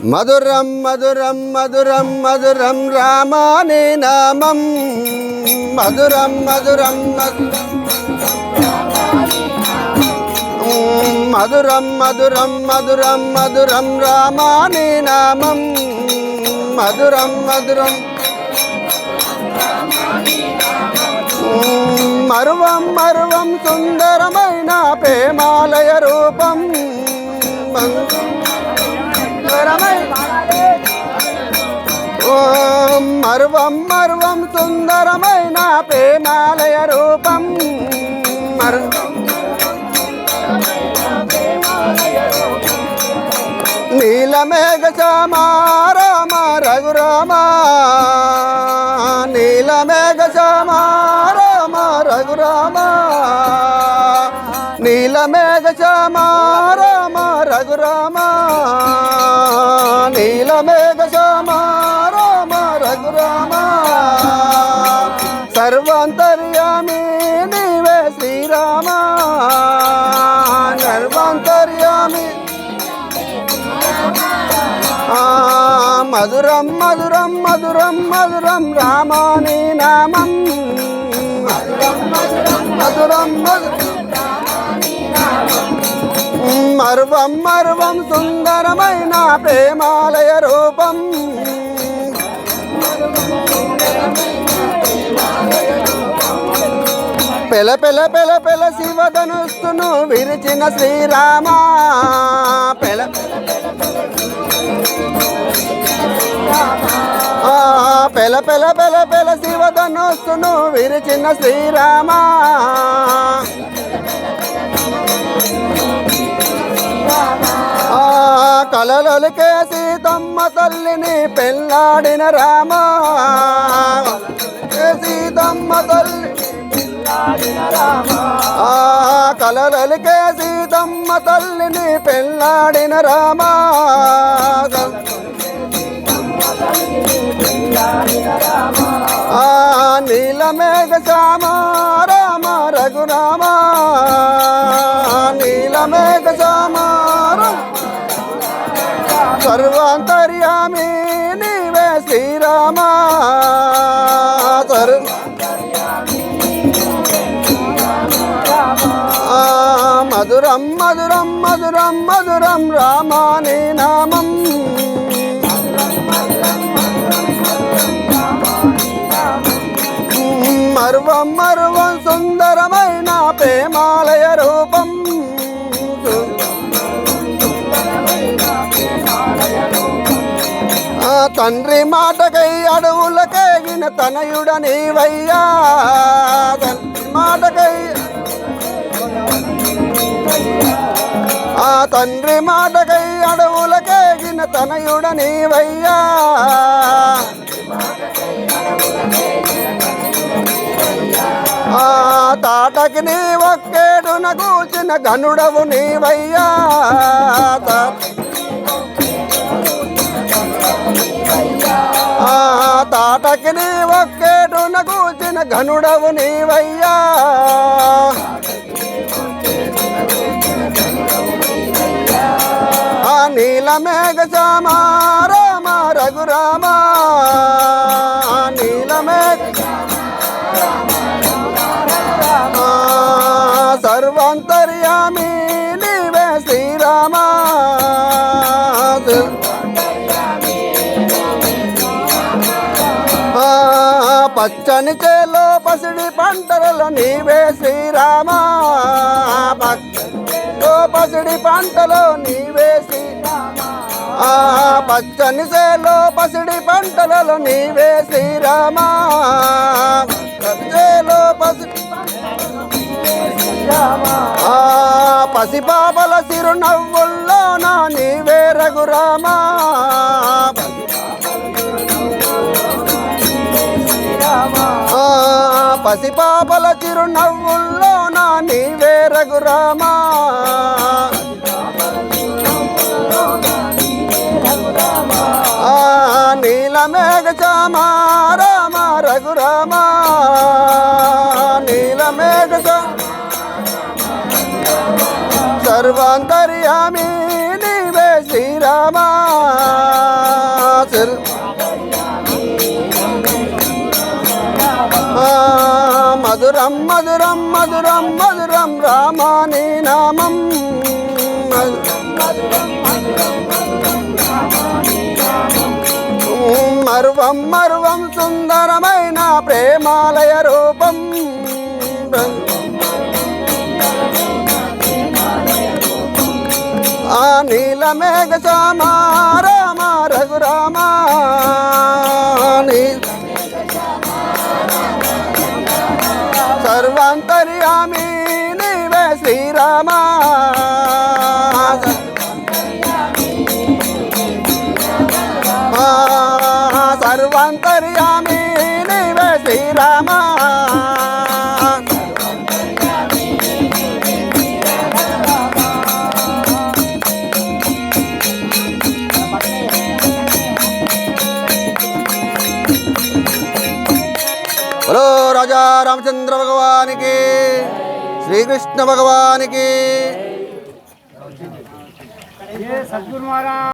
మధురం మధురం మధురం మధురం రామాని నామం మధురం మధురం మధురం మధురం మధురం మధురం రామాని నామం మధురం మధురం మరువం మరువం సుందరమైన ప్రేమాలయ రూపం మరువం మరువం సుందరమైన ప్రేమాలయ రూపం నీలమేఘ శ్యామా రామ రఘురామ నీలమేఘ శ్యామా రామ రఘురామ నీలమేఘ శ్యామా రామ రఘురామ నీలమేఘ శ్యామా రామ రఘురామ సర్వాంతర్యామి నీవే శ్రీరామ సర్వాంతర్యామి మధురం మధురం మధురం మధురం రామాని నామం మధురం మరువం మరువం సుందరమైన ప్రేమాలయ రూపం పెల పెల పెల పెల శివధనుస్సును విరిచిన శ్రీరామ పెల పెల పెల పెల పెల శివధనుస్సును విరిచిన శ్రీరామ కలలొలికే సీతమ్మ తల్లిని పెళ్ళాడిన రామ సీతమ్మ తల్లి కలలొలికే సీతమ్మ తల్లిని పెళ్ళాడిన రామ నీలమేఘ శ్యామా రామ రఘురామ నీలమేఘ శ్యామా సర్వాంతర్యామి నీవే శ్రీరామ మధురం మధురం మధురం మధురం రామాని నామం మరువం మరువం సుందరమైన ప్రేమాలయ రూపం తండ్రి మాటకై అడవులకేగిన తనయుడ నీవయ్యా మాటకై తండ్రి మాటకై అడవులకేగిన తనయుడ నీవయ్యా తాటకి నీ ఒక్కేడున కూర్చిన గనుడవు నీవయ్యా తాటకి నీ ఒక్కేడున కూర్చిన గనుడవు నీవయ్యా నీలమేఘ శ్యామా రామ రఘురామ నీలమేఘ సర్వాంతర్యామి నీవే శ్రీరామ పచ్చని చేలో పసిడి పంటలలో నీవే శ్రీరామ పసిడి పంటలో నీవే శ్రీరామ పచ్చని చేలో పసిడి పంటలలో నీవే శ్రీరామ చేలో పసిడి పసిపాపల చిరునవ్వుల్లో నా నీవే రఘురామ పసిపాపల చిరునవ్వుల్లో నా నీవే రఘురామ నీలమేఘ శ్యామా రామ రఘురామ నీలమేఘ సర్వాంతర్యామి నీవే శ్రీరామ మధురం మధురం మధురం రామాని నామం మరువం మరువం సుందరమైన ప్రేమాలయ రూపం ఆ నీలమేఘ శ్యామ రామ రఘురామ సర్వాంతర్యామి నీవే శ్రీరామ సర్వాంతర్యామి నీవే శ్రీరామ बोलो राजा रामचंद्र भगवान की, श्री कृष्ण भगवान की।